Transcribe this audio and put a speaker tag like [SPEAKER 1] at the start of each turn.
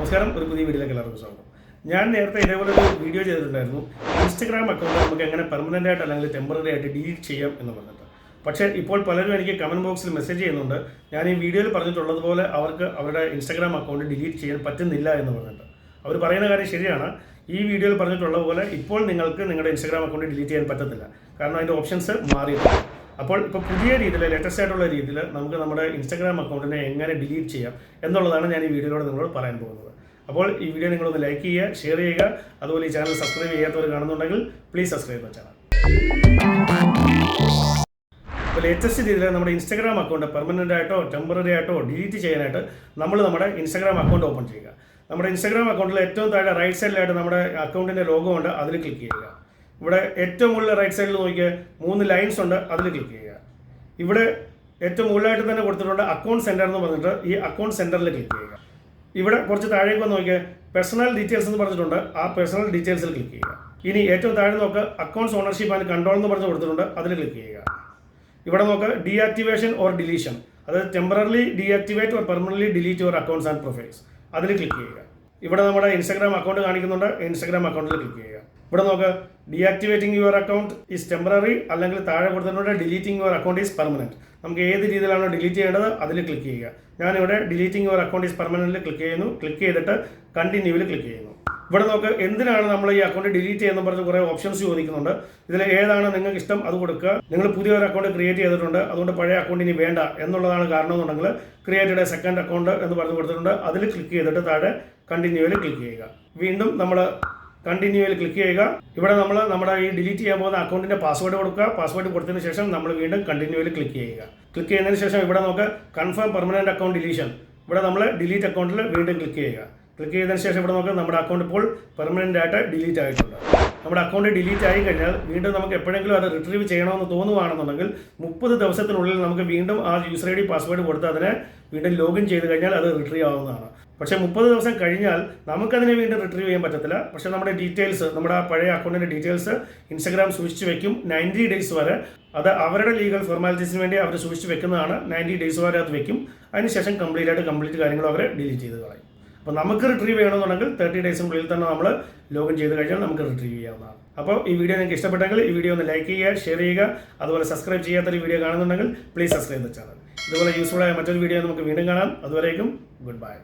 [SPEAKER 1] നമസ്കാരം, ഒരു പുതിയ വീഡിയോയിലേക്ക് എല്ലാവർക്കും സ്വാഗതം. ഞാൻ നേരത്തെ ഇതേപോലെ ഒരു വീഡിയോ ചെയ്തിട്ടുണ്ടായിരുന്നു. ഇൻസ്റ്റഗ്രാം അക്കൗണ്ട് നമുക്ക് എങ്ങനെ പെർമനൻ്റ് ആയിട്ട് അല്ലെങ്കിൽ ടെമ്പററി ആയിട്ട് ഡിലീറ്റ് ചെയ്യാം എന്ന് പറഞ്ഞിട്ട്. പക്ഷേ ഇപ്പോൾ പലരും എനിക്ക് കമൻറ്റ് ബോക്സിൽ മെസ്സേജ് ചെയ്യുന്നുണ്ട്, ഞാൻ ഈ വീഡിയോയിൽ പറഞ്ഞിട്ടുള്ളതുപോലെ അവർക്ക് അവരുടെ ഇൻസ്റ്റഗ്രാം അക്കൗണ്ട് ഡിലീറ്റ് ചെയ്യാൻ പറ്റുന്നില്ല എന്ന് പറഞ്ഞിട്ട്. അവർ പറയുന്ന കാര്യം ശരിയാണ്. ഈ വീഡിയോയിൽ പറഞ്ഞിട്ടുള്ള പോലെ ഇപ്പോൾ നിങ്ങൾക്ക് നിങ്ങളുടെ ഇൻസ്റ്റഗ്രാം അക്കൗണ്ട് ഡിലീറ്റ് ചെയ്യാൻ പറ്റത്തില്ല. കാരണം അതിൻ്റെ ഓപ്ഷൻസ് മാറിയിട്ടുണ്ട്. അപ്പോൾ ഇപ്പോൾ പുതിയ രീതിയിൽ, ലേറ്റസ്റ്റ് ആയിട്ടുള്ള രീതിയിൽ നമുക്ക് നമ്മുടെ ഇൻസ്റ്റഗ്രാം അക്കൗണ്ടിനെ എങ്ങനെ ഡിലീറ്റ് ചെയ്യാം എന്നുള്ളതാണ് ഞാൻ ഈ വീഡിയോയിലൂടെ നിങ്ങളോട് പറയാൻ പോകുന്നത്. അപ്പോൾ ഈ വീഡിയോ നിങ്ങളൊന്ന് ലൈക്ക് ചെയ്യുക, ഷെയർ ചെയ്യുക. അതുപോലെ ഈ ചാനൽ സബ്സ്ക്രൈബ് ചെയ്യാത്തവർ കാണുന്നുണ്ടെങ്കിൽ പ്ലീസ് സബ്സ്ക്രൈബ് ദ ചാനൽ. അപ്പോൾ ലേറ്റസ്റ്റ് രീതിയിൽ നമ്മുടെ ഇൻസ്റ്റഗ്രാം അക്കൗണ്ട് പെർമനൻ്റ് ആയിട്ടോ ടെമ്പററി ആയിട്ടോ ഡിലീറ്റ് ചെയ്യാനായിട്ട് നമ്മൾ നമ്മുടെ ഇൻസ്റ്റഗ്രാം അക്കൗണ്ട് ഓപ്പൺ ചെയ്യുക. നമ്മുടെ ഇൻസ്റ്റഗ്രാം അക്കൗണ്ടിൽ ഏറ്റവും താഴെ റൈറ്റ് സൈഡിലായിട്ട് നമ്മുടെ അക്കൗണ്ടിൻ്റെ ലോഗോ ഉണ്ട്, അതിൽ ക്ലിക്ക് ചെയ്യുക. ഇവിടെ ഏറ്റവും മുകളിൽ റൈറ്റ് സൈഡിൽ നോക്കിയാൽ 3 ലൈൻസ് ഉണ്ട്, അതിൽ ക്ലിക്ക് ചെയ്യുക. ഇവിടെ ഏറ്റവും മുകളിലായിട്ട് തന്നെ കൊടുത്തിട്ടുണ്ട് അക്കൗണ്ട് സെൻറ്റർ എന്ന് പറഞ്ഞിട്ട്, ഈ അക്കൗണ്ട് സെൻറ്ററിൽ ക്ലിക്ക് ചെയ്യുക. ഇവിടെ കുറച്ച് താഴേക്ക് വന്ന് നോക്കിയാൽ പേഴ്സണൽ ഡീറ്റെയിൽസ് എന്ന് പറഞ്ഞിട്ടുണ്ട്, ആ പേഴ്സണൽ ഡീറ്റെയിൽസിൽ ക്ലിക്ക് ചെയ്യുക. ഇനി ഏറ്റവും താഴെ നോക്കുക അക്കൗണ്ട്സ് ഓണർഷിപ്പ് ആൻഡ് കൺട്രോൾ എന്ന് പറഞ്ഞ് കൊടുത്തിട്ടുണ്ട്, അതിൽ ക്ലിക്ക് ചെയ്യുക. ഇവിടെ നോക്കുക ഡീആക്ടിവേഷൻ ഓർ ഡിലീഷൻ, അതായത് temporarily deactivate or permanently delete your accounts and profiles, അതിൽ ക്ലിക്ക് ചെയ്യുക. ഇവിടെ നമ്മുടെ ഇൻസ്റ്റഗ്രാം അക്കൗണ്ട് കാണിക്കുന്നുണ്ട്, ഇൻസ്റ്റഗ്രാം അക്കൗണ്ടിൽ ക്ലിക്ക് ചെയ്യുക. ഇവിടെ നോക്കുക deactivating your account is temporary, അല്ലെങ്കിൽ താഴെ കൊടുത്തിട്ടുണ്ട് deleting your account is permanent. നമുക്ക് ഏത് രീതിയിലാണോ ഡിലീറ്റ് ചെയ്യേണ്ടത് അതിൽ ക്ലിക്ക് ചെയ്യുക. ഞാനിവിടെ ഡിലീറ്റിംഗ് യുവർ അക്കൗണ്ട് ഈസ് പെർമനൻ്റിൽ ക്ലിക്ക് ചെയ്യുന്നു. ക്ലിക്ക് ചെയ്തിട്ട് കണ്ടിന്യൂവിൽ ക്ലിക്ക് ചെയ്യുന്നു. ഇവിടെ നോക്കുക എന്തിനാണ് നമ്മൾ ഈ അക്കൗണ്ട് ഡിലീറ്റ് ചെയ്യുന്ന പറഞ്ഞ് കുറേ ഓപ്ഷൻസ് ചോദിക്കുന്നുണ്ട്. ഇതിൽ ഏതാണ് നിങ്ങൾക്ക് ഇഷ്ടം അത് കൊടുക്കുക. നിങ്ങൾ പുതിയൊരു അക്കൗണ്ട് ക്രിയേറ്റ് ചെയ്തിട്ടുണ്ട്, അതുകൊണ്ട് പഴയ അക്കൗണ്ട് ഇനി വേണ്ട എന്നുള്ളതാണ് കാരണം എന്നുണ്ടെങ്കിൽ ക്രിയേറ്റഡ് എ സെക്കൻഡ് അക്കൗണ്ട് എന്ന് പറഞ്ഞ് കൊടുത്തിട്ടുണ്ട്, അതിൽ ക്ലിക്ക് ചെയ്തിട്ട് താഴെ കണ്ടിന്യൂവിൽ ക്ലിക്ക് ചെയ്യുക. വീണ്ടും നമ്മൾ കണ്ടിന്യൂവിൽ ക്ലിക്ക് ചെയ്യുക. ഇവിടെ നമ്മൾ നമ്മുടെ ഈ ഡിലീറ്റ് ചെയ്യാൻ പോകുന്ന അക്കൗണ്ടിൻ്റെ പാസ്വേഡ് കൊടുക്കുക. പാസ്വേഡ് കൊടുത്തതിന് ശേഷം നമ്മൾ വീണ്ടും കണ്ടിന്യൂവിൽ ക്ലിക്ക് ചെയ്യുക. ക്ലിക്ക് ചെയ്യുന്നതിന് ശേഷം ഇവിടെ നമുക്ക് കൺഫേം പെർമനൻറ്റ് അക്കൗണ്ട് ഡിലീഷൻ, ഇവിടെ നമ്മൾ ഡിലീറ്റ് അക്കൗണ്ടിൽ വീണ്ടും ക്ലിക്ക് ചെയ്യുക. ക്ലിക്ക് ചെയ്തതിന് ശേഷം ഇവിടെ നമുക്ക് നമ്മുടെ അക്കൗണ്ട് ഇപ്പോൾ പെർമനൻ്റ് ആയിട്ട് ഡിലീറ്റ് ആയിട്ടുണ്ട്. നമ്മുടെ അക്കൗണ്ട് ഡിലീറ്റ് ആയി കഴിഞ്ഞാൽ വീണ്ടും നമുക്ക് എപ്പോഴെങ്കിലും അത് റിട്രീവ് ചെയ്യണമെന്ന് തോന്നുവാണെന്നുണ്ടെങ്കിൽ 30 ദിവസത്തിനുള്ളിൽ നമുക്ക് വീണ്ടും ആ യൂസർ ID പാസ്വേഡ് കൊടുത്ത് അതിനെ വീണ്ടും ലോഗിൻ ചെയ്ത് കഴിഞ്ഞാൽ അത് റിട്രീവ് ആവുന്നതാണ്. പക്ഷേ 30 ദിവസം കഴിഞ്ഞാൽ നമുക്കതിനെ വീണ്ടും റിട്രീവ് ചെയ്യാൻ പറ്റത്തില്ല. പക്ഷേ നമ്മുടെ ഡീറ്റെയിൽസ്, നമ്മുടെ ആ പഴയ അക്കൗണ്ടിൻ്റെ ഡീറ്റെയിൽസ് ഇൻസ്റ്റഗ്രാം സൂക്ഷിച്ച് വെക്കും 90 ഡേയ്സ് വരെ. അത് അവരുടെ ലീഗൽ ഫോർമാലിറ്റീസിന് വേണ്ടി അവർ സൂക്ഷിച്ച് വെക്കുന്നതാണ്. 90 ഡേയ്സ് വരെ അത് വെക്കും. അതിനുശേഷം കംപ്ലീറ്റ് കാര്യങ്ങൾ അവർ ഡിലീറ്റ് ചെയ്ത് കളയും. അപ്പോൾ നമുക്ക് റിട്രീവ് ചെയ്യണമെന്നുണ്ടെങ്കിൽ 30 ഡേയ്സിനുള്ളിൽ തന്നെ നമ്മൾ ലോഗിൻ ചെയ്ത് കഴിഞ്ഞാൽ നമുക്ക് റിട്രീവ് ചെയ്യാവുന്നതാണ്. അപ്പോൾ ഈ വീഡിയോ നിങ്ങൾക്ക് ഇഷ്ടപ്പെട്ടെങ്കിൽ ഈ വീഡിയോ ഒന്ന് ലൈക്ക് ചെയ്യുക, ഷെയർ ചെയ്യുക. അതുപോലെ സബ്സ്ക്രൈബ് ചെയ്യാത്തൊരു വീഡിയോ കാണുന്നുണ്ടെങ്കിൽ പ്ലീസ് സബ്സ്ക്രൈബ് ദ ചാനൽ. ഇതുപോലെ യൂസ്ഫുൾ ആയ മറ്റൊരു വീഡിയോ നമുക്ക് വീണ്ടും കാണാം. അതുവരേക്കും ഗുഡ് ബൈ.